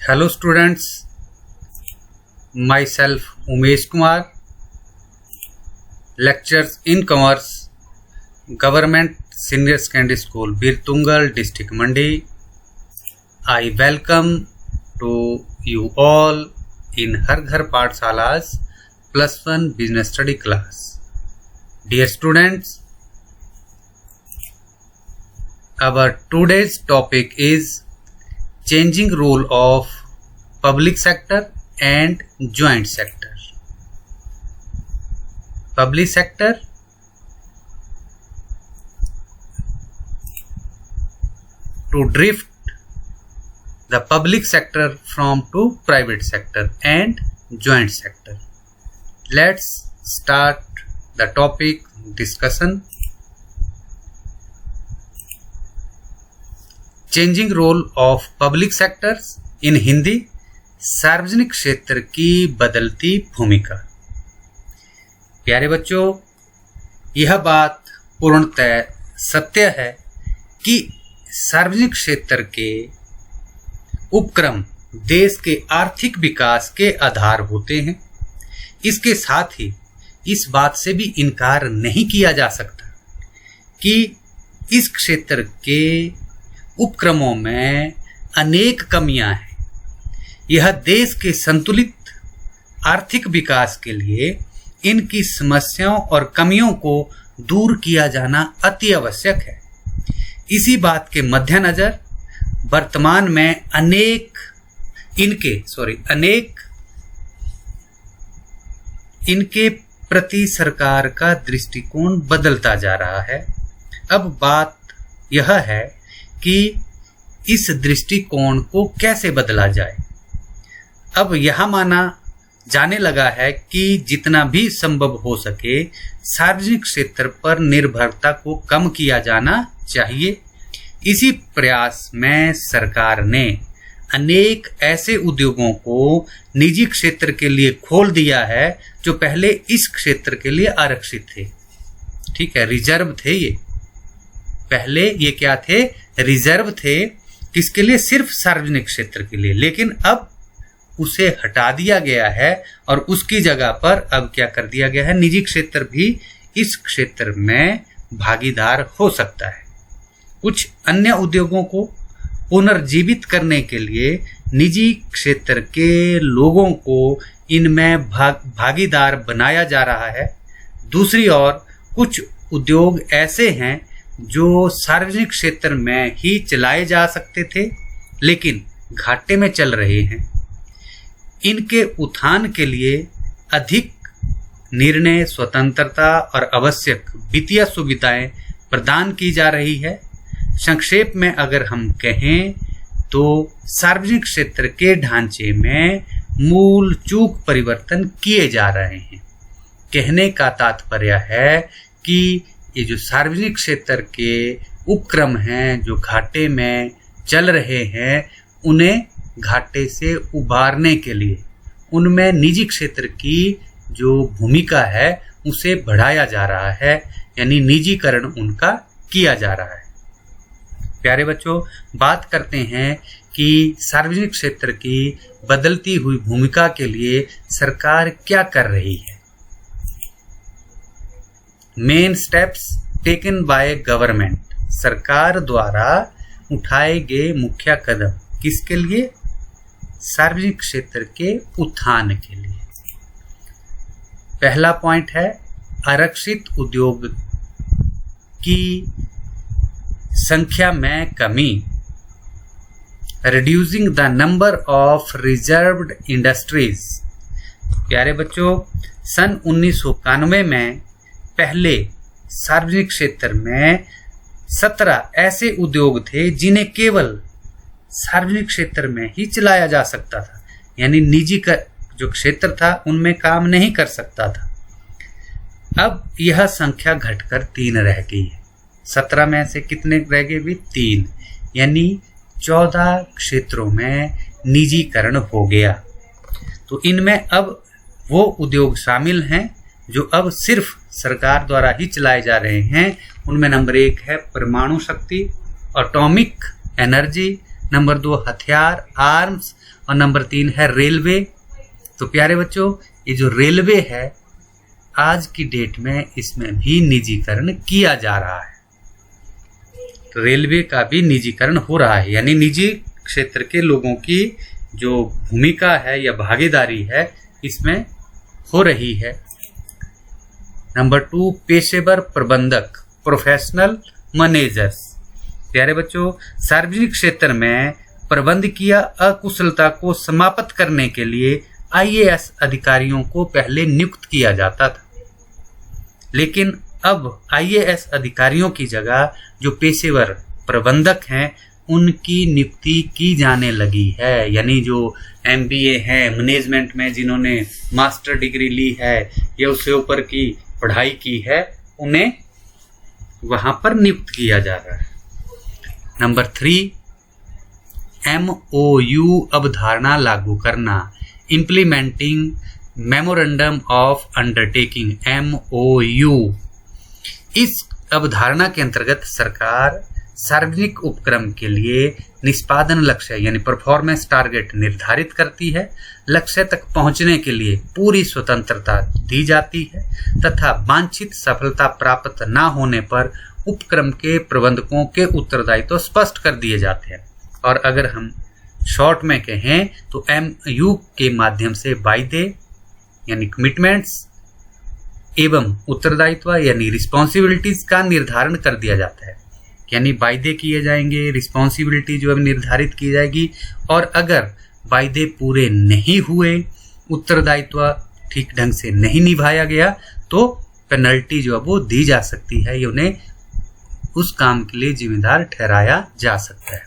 Hello students, myself Umesh Kumar, lectures in Commerce, Government Senior Secondary School, Birtungal, District Mandi. I welcome to you all in Har Ghar Pathshala's +1 Business Study class. Dear students, our today's topic is changing role of public sector and joint sector. Public sector to drift the public sector from to private sector and joint sector. Let's start the topic discussion. Changing role of public sectors in Hindi, सार्वजनिक क्षेत्र की बदलती भूमिका। प्यारे बच्चों, यह बात पूर्णतः सत्य है कि सार्वजनिक क्षेत्र के उपक्रम देश के आर्थिक विकास के आधार होते हैं। इसके साथ ही इस बात से भी इनकार नहीं किया जा सकता कि इस क्षेत्र के उपक्रमों में अनेक कमियां हैं। यह देश के संतुलित आर्थिक विकास के लिए इनकी समस्याओं और कमियों को दूर किया जाना अति आवश्यक है। इसी बात के मद्देनजर वर्तमान में अनेक इनके प्रति सरकार का दृष्टिकोण बदलता जा रहा है। अब बात यह है कि इस दृष्टिकोण को कैसे बदला जाए। अब यह माना जाने लगा है कि जितना भी संभव हो सके सार्वजनिक क्षेत्र पर निर्भरता को कम किया जाना चाहिए। इसी प्रयास में सरकार ने अनेक ऐसे उद्योगों को निजी क्षेत्र के लिए खोल दिया है जो पहले इस क्षेत्र के लिए आरक्षित थे। ठीक है, रिजर्व थे ये। पहले ये क्या थे? रिजर्व थे। किसके लिए? सिर्फ सार्वजनिक क्षेत्र के लिए। लेकिन अब उसे हटा दिया गया है और उसकी जगह पर अब क्या कर दिया गया है? निजी क्षेत्र भी इस क्षेत्र में भागीदार हो सकता है। कुछ अन्य उद्योगों को पुनर्जीवित करने के लिए निजी क्षेत्र के लोगों को इनमें भागीदार बनाया जा रहा है। दूसरी ओर कुछ उद्योग ऐसे हैं जो सार्वजनिक क्षेत्र में ही चलाए जा सकते थे लेकिन घाटे में चल रहे हैं। इनके उत्थान के लिए अधिक निर्णय स्वतंत्रता और आवश्यक वित्तीय सुविधाएं प्रदान की जा रही है। संक्षेप में अगर हम कहें तो सार्वजनिक क्षेत्र के ढांचे में मूल चूक परिवर्तन किए जा रहे हैं। कहने का तात्पर्य है कि ये जो सार्वजनिक क्षेत्र के उपक्रम हैं जो घाटे में चल रहे हैं, उन्हें घाटे से उबारने के लिए उनमें निजी क्षेत्र की जो भूमिका है उसे बढ़ाया जा रहा है, यानी निजीकरण उनका किया जा रहा है। प्यारे बच्चों, बात करते हैं कि सार्वजनिक क्षेत्र की बदलती हुई भूमिका के लिए सरकार क्या कर रही है। Main steps taken by government, सरकार द्वारा उठाए गए मुख्य कदम किसके लिए? सार्वजनिक क्षेत्र के उत्थान के लिए। पहला पॉइंट है आरक्षित उद्योग की संख्या में कमी, reducing the number of reserved industries. प्यारे बच्चों, सन 1991 में पहले सार्वजनिक क्षेत्र में 17 ऐसे उद्योग थे जिन्हें केवल सार्वजनिक क्षेत्र में ही चलाया जा सकता था, यानी निजी का जो क्षेत्र था उनमें काम नहीं कर सकता था। अब यह संख्या घटकर 3 रह गई है। 17 में से कितने रह गए भी? 3, यानी 14 क्षेत्रों में निजीकरण हो गया। तो इनमें अब वो उद्योग शामिल हैं जो अब सिर्फ सरकार द्वारा ही चलाए जा रहे हैं। उनमें नंबर 1 है परमाणु शक्ति, एटॉमिक एनर्जी, नंबर 2 हथियार आर्म्स और नंबर 3 है रेलवे। तो प्यारे बच्चों, ये जो रेलवे है आज की डेट में इसमें भी निजीकरण किया जा रहा है। तो रेलवे का भी निजीकरण हो रहा है, यानी निजी क्षेत्र के लोगों की जो भूमिका है या भागीदारी है इसमें हो रही है। नंबर 2 पेशेवर प्रबंधक, प्रोफेशनल मैनेजर्स। प्यारे बच्चों, सार्वजनिक क्षेत्र में प्रबंधकीय अकुशलता को समाप्त करने के लिए आईएएस अधिकारियों को पहले नियुक्त किया जाता था, लेकिन अब आईएएस अधिकारियों की जगह जो पेशेवर प्रबंधक हैं उनकी नियुक्ति की जाने लगी है। यानी जो एमबीए है मैनेजमेंट में, जिन्होंने मास्टर डिग्री ली है या उससे ऊपर की पढ़ाई की है, उन्हें वहां पर नियुक्त किया जा रहा है। नंबर 3 MOU अवधारणा लागू करना, implementing memorandum of undertaking, MOU। इस अवधारणा के अंतर्गत सरकार सार्वजनिक उपक्रम के लिए निष्पादन लक्ष्य यानी परफॉर्मेंस टारगेट निर्धारित करती है। लक्ष्य तक पहुंचने के लिए पूरी स्वतंत्रता दी जाती है तथा वांछित सफलता प्राप्त न होने पर उपक्रम के प्रबंधकों के उत्तरदायित्व तो स्पष्ट कर दिए जाते हैं। और अगर हम शॉर्ट में कहें तो MOU के माध्यम से वायदे यानी कमिटमेंट्स एवं उत्तरदायित्व यानी रिस्पॉन्सिबिलिटीज का निर्धारण कर दिया जाता है। यानी वायदे किए जाएंगे, रिस्पॉन्सिबिलिटी जो है निर्धारित की जाएगी, और अगर वायदे पूरे नहीं हुए, उत्तरदायित्व ठीक ढंग से नहीं निभाया गया तो पेनल्टी जो है वो दी जा सकती है, ये उन्हें उस काम के लिए जिम्मेदार ठहराया जा सकता है।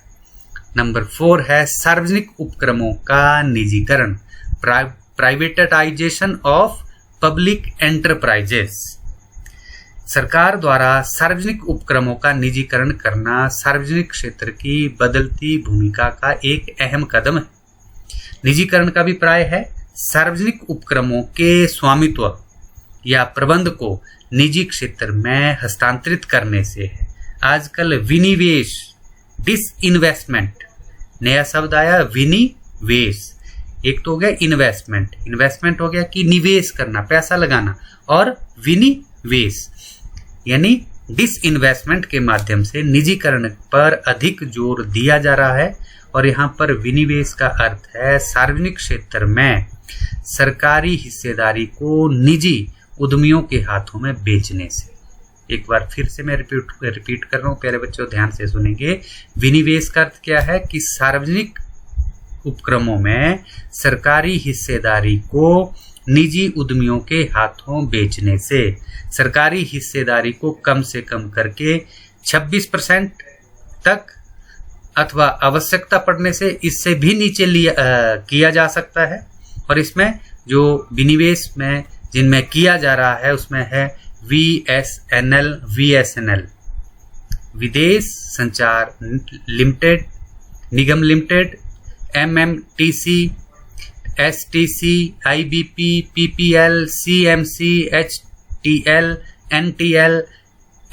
नंबर 4 है सार्वजनिक उपक्रमों का निजीकरण, प्राइवेटाइजेशन ऑफ पब्लिक एंटरप्राइजेस। सरकार द्वारा सार्वजनिक उपक्रमों का निजीकरण करना सार्वजनिक क्षेत्र की बदलती भूमिका का एक अहम कदम है। निजीकरण का अभिप्राय है सार्वजनिक उपक्रमों के स्वामित्व या प्रबंध को निजी क्षेत्र में हस्तांतरित करने से है। आजकल विनिवेश, डिसइन्वेस्टमेंट, नया शब्द आया विनिवेश। एक तो हो गया इन्वेस्टमेंट, इन्वेस्टमेंट हो गया कि निवेश करना, पैसा लगाना, और विनिवेश यानी डिसइन्वेस्टमेंट के माध्यम से निजीकरण पर अधिक जोर दिया जा रहा है। और यहाँ पर विनिवेश का अर्थ है सार्वजनिक क्षेत्र में सरकारी हिस्सेदारी को निजी उद्यमियों के हाथों में बेचने से। एक बार फिर से मैं रिपीट कर रहा हूँ, प्यारे बच्चों ध्यान से सुनेंगे। विनिवेश का अर्थ क्या है कि सार्वजनिक उपक्रमों में सरकारी हिस्सेदारी को निजी उद्यमियों के हाथों बेचने से। सरकारी हिस्सेदारी को कम से कम करके 26% तक अथवा आवश्यकता पड़ने से इससे भी नीचे किया जा सकता है। और इसमें जो विनिवेश में जिनमें किया जा रहा है उसमें है VSNL, Videsh Sanchar Limited Nigam Limited, MMTC, STC, IBP, PPL, CMC, HTL, NTL,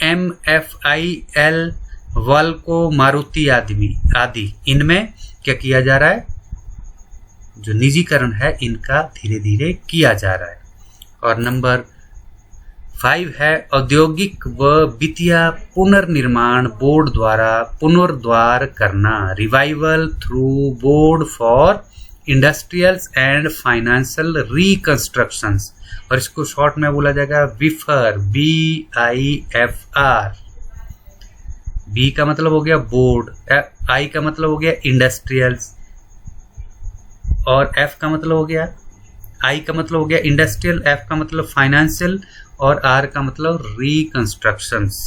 MFIL, वाल्को, मारुति आदि। इनमें क्या किया जा रहा है, जो निजीकरण है इनका धीरे धीरे किया जा रहा है। और नंबर 5 है औद्योगिक व वित्तीय पुनर्निर्माण बोर्ड द्वारा पुनर्द्वार करना, revival through board for industrials and financial reconstructions, और इसको शॉर्ट में बोला जाएगा विफर, BIFR। बी का मतलब हो गया बोर्ड, आई का मतलब हो गया इंडस्ट्रियल्स, और एफ का मतलब हो गया, आई का मतलब हो गया इंडस्ट्रियल, एफ का मतलब फाइनेंशियल, और आर का मतलब रिकंस्ट्रक्शंस।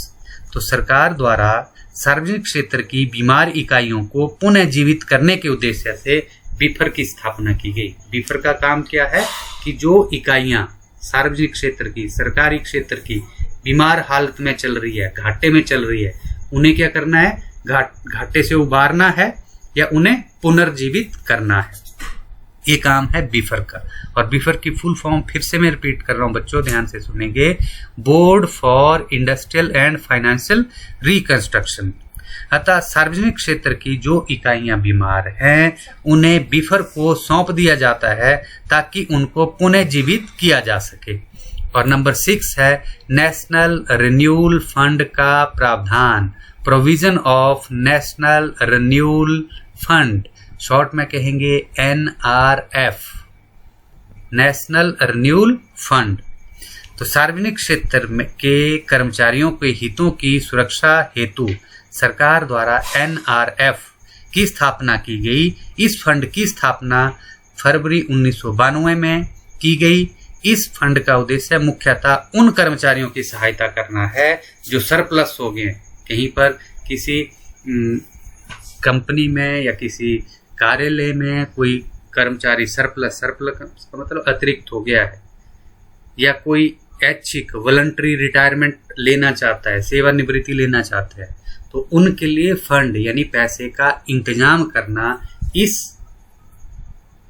तो सरकार द्वारा सार्वजनिक क्षेत्र की बीमार इकाइयों को पुनः जीवित करने के उद्देश्य से बीफर की स्थापना की गई। बीफर का काम क्या है कि जो इकाइयां सार्वजनिक क्षेत्र की, सरकारी क्षेत्र की बीमार हालत में चल रही है, घाटे में चल रही है, उन्हें क्या करना है, घाटे से उबारना है या उन्हें पुनर्जीवित करना है। ये काम है बीफर का। और बीफर की फुल फॉर्म फिर से मैं रिपीट कर रहा हूं बच्चों, ध्यान से सुनेंगे, board for industrial and financial reconstruction. अतः सार्वजनिक क्षेत्र की जो इकाइयां बीमार हैं उन्हें बीफर को सौंप दिया जाता है ताकि उनको पुनः जीवित किया जा सके। और नंबर 6 है नेशनल रिन्यूअल फंड का प्रावधान, provision of national renewal fund, short में कहेंगे NRF, नेशनल रिन्यूअल फंड। तो सार्वजनिक क्षेत्र के कर्मचारियों के हितों की सुरक्षा हेतु सरकार द्वारा NRF की स्थापना की गई। इस फंड की स्थापना फरवरी 1992 में की गई। इस फंड का उद्देश्य मुख्यतः उन कर्मचारियों की सहायता करना है जो सरप्लस हो गए, कहीं पर किसी कंपनी में या किसी कार्यालय में कोई कर्मचारी सरप्लस का मतलब अतिरिक्त हो गया है, या कोई ऐच्छिक वॉलंटरी रिटायरमेंट लेना चाहता है, सेवानिवृत्ति लेना चाहता है, तो उनके लिए फंड यानी पैसे का इंतजाम करना इस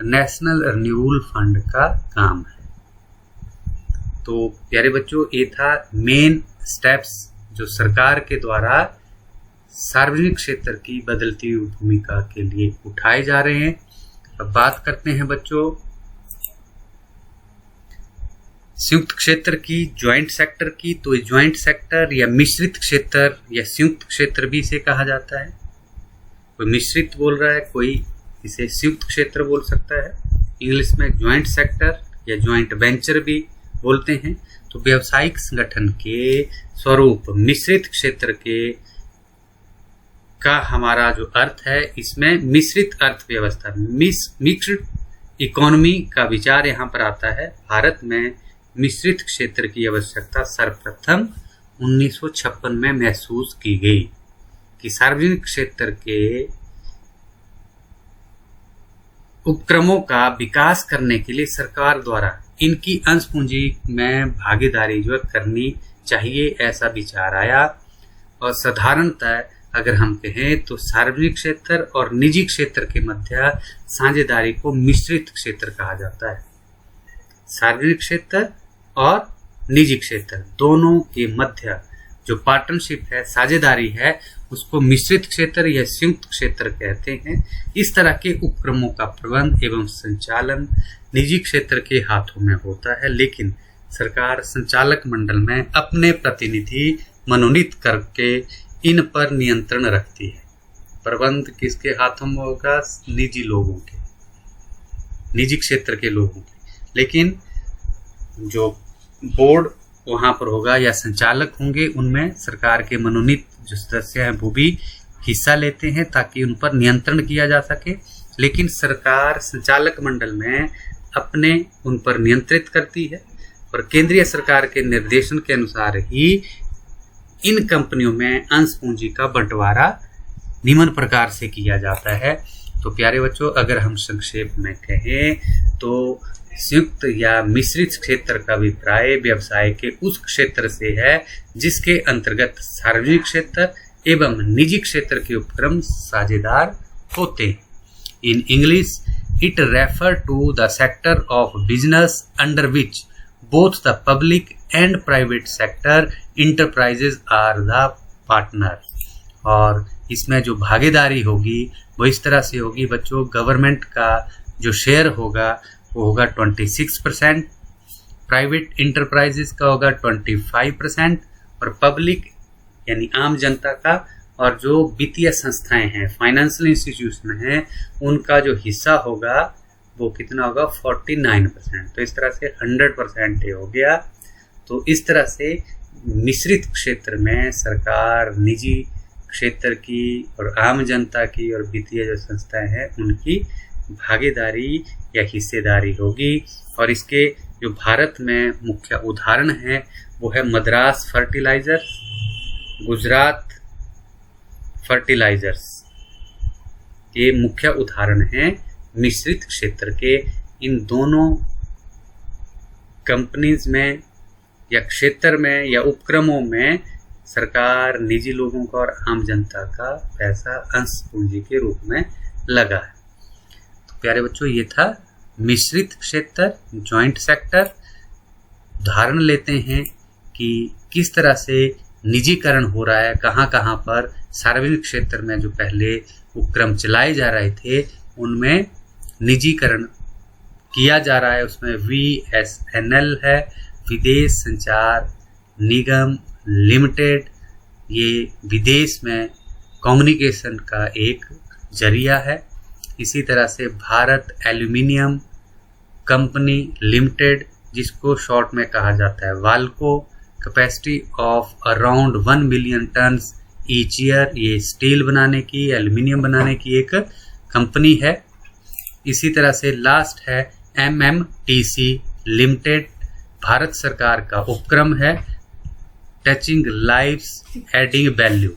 नेशनल रिन्यूअल फंड का काम है। तो प्यारे बच्चों, ये था मेन स्टेप्स जो सरकार के द्वारा सार्वजनिक क्षेत्र की बदलती हुई भूमिका के लिए उठाए जा रहे हैं। अब बात करते हैं बच्चों संयुक्त क्षेत्र की, ज्वाइंट सेक्टर की। तो ज्वाइंट सेक्टर या मिश्रित क्षेत्र या संयुक्त क्षेत्र भी इसे कहा जाता है। कोई मिश्रित बोल रहा है, कोई इसे संयुक्त क्षेत्र बोल सकता है। इंग्लिश में ज्वाइंट सेक्टर या ज्वाइंट वेंचर भी बोलते हैं। तो व्यावसायिक संगठन के स्वरूप मिश्रित क्षेत्र के का हमारा जो अर्थ है, इसमें मिश्रित अर्थव्यवस्था, मिक्स्ड इकोनॉमी का विचार यहाँ पर आता है। भारत में मिश्रित क्षेत्र की आवश्यकता सर्वप्रथम 1956 में महसूस की गई कि सार्वजनिक क्षेत्र के उपक्रमों का विकास करने के लिए सरकार द्वारा इनकी अंश पूंजी में भागीदारी जो करनी चाहिए, ऐसा विचार आया। और साधारणतः अगर हम कहें तो सार्वजनिक क्षेत्र और निजी क्षेत्र के मध्य साझेदारी को मिश्रित क्षेत्र कहा जाता है। सार्वजनिक क्षेत्र और निजी क्षेत्र दोनों के मध्य जो पार्टनरशिप है, साझेदारी है, उसको मिश्रित क्षेत्र या संयुक्त क्षेत्र कहते हैं। इस तरह के उपक्रमों का प्रबंध एवं संचालन निजी क्षेत्र के हाथों में होता है, लेकिन सरकार संचालक मंडल में अपने प्रतिनिधि मनोनीत करके इन पर नियंत्रण रखती है। प्रबंध किसके हाथों में होगा? निजी लोगों के, निजी क्षेत्र के लोगों के। लेकिन जो बोर्ड वहां पर होगा या संचालक होंगे, उनमें सरकार के मनोनीत जो सदस्य हैं वो भी हिस्सा लेते हैं ताकि उन पर नियंत्रण किया जा सके। लेकिन सरकार संचालक मंडल में अपने उन पर नियंत्रित करती है और केंद्रीय सरकार के निर्देशन के अनुसार ही इन कंपनियों में अंश पूंजी का बंटवारा निम्न प्रकार से किया जाता है। तो प्यारे बच्चों, अगर हम संक्षेप में कहें तो संयुक्त या मिश्रित क्षेत्र का अभिप्राय व्यवसाय के उस क्षेत्र से है जिसके अंतर्गत सार्वजनिक क्षेत्र एवं निजी क्षेत्र के उपक्रम साझेदार होते हैं। In English it refer to the sector of business under which both the public and private sector enterprises are the partner. और इसमें जो भागीदारी होगी वो इस तरह से होगी बच्चों, गवर्नमेंट का जो शेयर होगा वो होगा 26%, प्राइवेट इंटरप्राइजेस का होगा 25% और पब्लिक यानी आम जनता का और जो वित्तीय संस्थाएं हैं, फाइनेंशियल इंस्टीट्यूशन हैं, उनका जो हिस्सा होगा वो कितना होगा? 49%। तो इस तरह से 100% हो गया। तो इस तरह से मिश्रित क्षेत्र में सरकार, निजी क्षेत्र की और आम जनता की और वित्तीय जो संस्थाएं हैं उनकी भागीदारी या हिस्सेदारी होगी। और इसके जो भारत में मुख्य उदाहरण है वो है मद्रास फर्टिलाइजर्स, गुजरात फर्टिलाइजर्स। ये मुख्य उदाहरण हैं मिश्रित क्षेत्र के। इन दोनों कंपनीज में या क्षेत्र में या उपक्रमों में सरकार, निजी लोगों का और आम जनता का पैसा अंश पूंजी के रूप में लगा है। तो प्यारे बच्चों, ये था मिश्रित क्षेत्र, जॉइंट सेक्टर। उदाहरण लेते हैं कि किस तरह से निजीकरण हो रहा है, कहाँ कहाँ पर सार्वजनिक क्षेत्र में जो पहले उपक्रम चलाए जा रहे थे उनमें निजीकरण किया जा रहा है। उसमें VSNL है, विदेश संचार निगम लिमिटेड। ये विदेश में कम्युनिकेशन का एक जरिया है। इसी तरह से भारत एल्यूमिनियम कंपनी लिमिटेड, जिसको शॉर्ट में कहा जाता है वाल्को, capacity of around 1 million tons each year. ये स्टील बनाने की, एल्यूमिनियम बनाने की एक कंपनी है। इसी तरह से लास्ट है MMTC लिमिटेड, भारत सरकार का उपक्रम है, टचिंग लाइव्स एडिंग वैल्यू।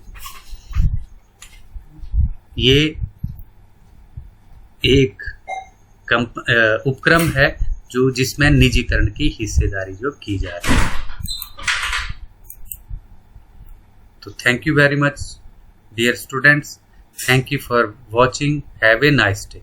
ये एक उपक्रम है जो जिसमें निजीकरण की हिस्सेदारी जो की जा रही है। तो thank you very much dear students, thank you for watching, have a nice day.